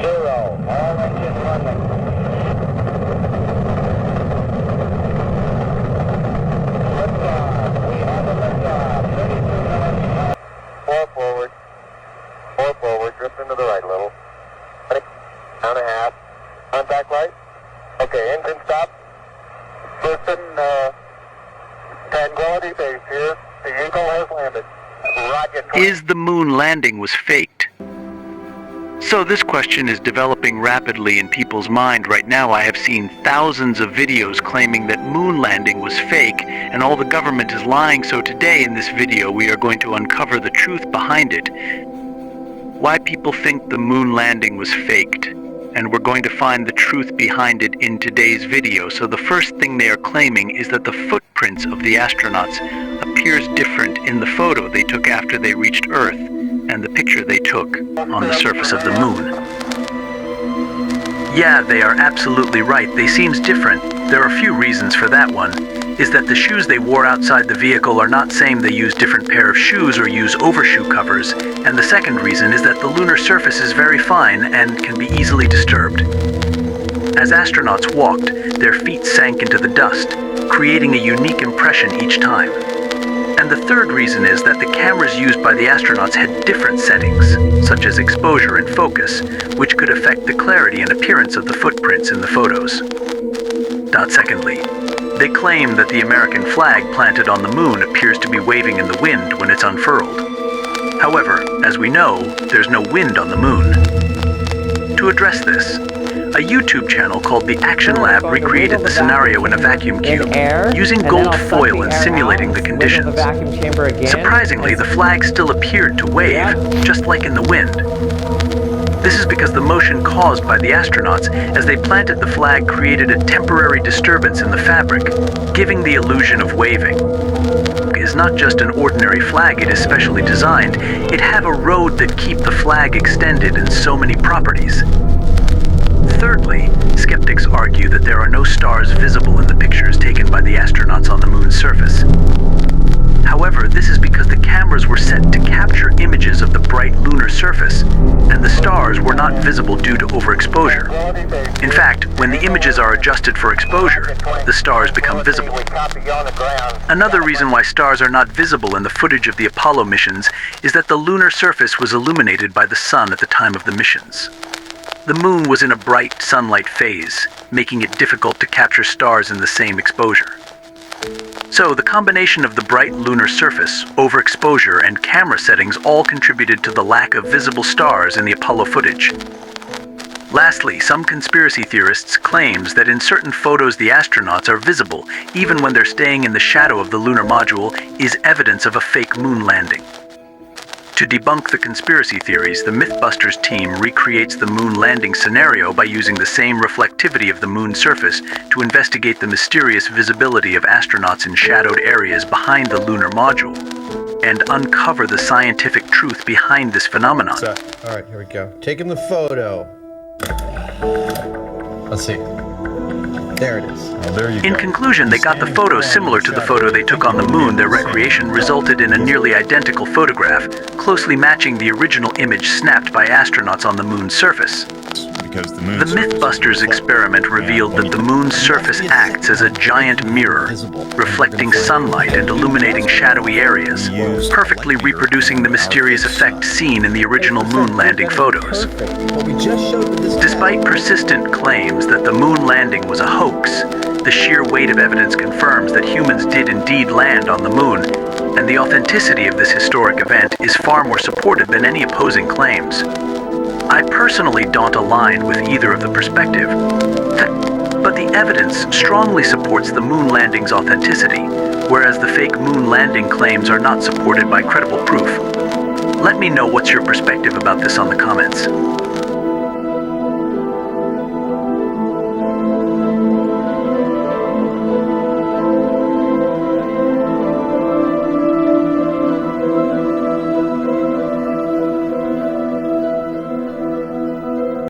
0. All engine running. Liftoff. We have a liftoff. 32 minutes. 4 forward. 4 forward. Drift into the right a little. Down a half. Contact light. Okay, engine stop. Listen, Tranquility Base here. The Eagle has landed. Roger. Is the moon landing was faked? So this question is developing rapidly in people's mind right now. I have seen thousands of videos claiming that moon landing was fake and all the government is lying. So today in this video we are going to uncover the truth behind it. Why people think the moon landing was faked. And we're going to find the truth behind it in today's video. So the first thing they are claiming is that the footprints of the astronauts appears different in the photo they took after they reached Earth and the picture they took on the surface of the moon. Yeah, they are absolutely right. They seems different. There are a few reasons for that. One is that the shoes they wore outside the vehicle are not same. They use different pair of shoes or use overshoe covers. And the second reason is that the lunar surface is very fine and can be easily disturbed. As astronauts walked, their feet sank into the dust, creating a unique impression each time. And the third reason is that the cameras used by the astronauts had different settings, such as exposure and focus, which could affect the clarity and appearance of the footprints in the photos. Secondly, they claim that the American flag planted on the moon appears to be waving in the wind when it's unfurled. However, as we know, there's no wind on the moon. To address this, a YouTube channel called The Action Lab recreated the scenario in a vacuum cube, using gold foil and simulating the conditions. Surprisingly, the flag still appeared to wave, just like in the wind. This is because the motion caused by the astronauts as they planted the flag created a temporary disturbance in the fabric, giving the illusion of waving. It is not just an ordinary flag, it is specially designed. It have a road that keep the flag extended and so many properties. Thirdly, skeptics argue that there are no stars visible in the pictures taken by the astronauts on the moon's surface. However, this is because the cameras were set to capture images of the bright lunar surface, and the stars were not visible due to overexposure. In fact, when the images are adjusted for exposure, the stars become visible. Another reason why stars are not visible in the footage of the Apollo missions is that the lunar surface was illuminated by the sun at the time of the missions. The moon was in a bright sunlight phase, making it difficult to capture stars in the same exposure. So the combination of the bright lunar surface, overexposure, and camera settings all contributed to the lack of visible stars in the Apollo footage. Lastly, some conspiracy theorists claims that in certain photos the astronauts are visible even when they're staying in the shadow of the lunar module is evidence of a fake moon landing. To debunk the conspiracy theories, the Mythbusters team recreates the moon landing scenario by using the same reflectivity of the moon's surface to investigate the mysterious visibility of astronauts in shadowed areas behind the lunar module and uncover the scientific truth behind this phenomenon. So, all right, here we go. Taking the photo. Let's see. There it is. Oh, there you go. In conclusion, they got the photo similar to the photo they took on the moon. Their recreation resulted in a nearly identical photograph, closely matching the original image snapped by astronauts on the moon's surface. The Mythbusters experiment revealed that the moon's surface acts as a giant mirror, reflecting sunlight and illuminating shadowy areas, perfectly reproducing the mysterious effect seen in the original moon landing photos. Despite persistent claims that the moon landing was a hoax, the sheer weight of evidence confirms that humans did indeed land on the moon, and the authenticity of this historic event is far more supported than any opposing claims. I personally don't align with either of the perspective, but the evidence strongly supports the moon landing's authenticity, whereas the fake moon landing claims are not supported by credible proof. Let me know what's your perspective about this on the comments.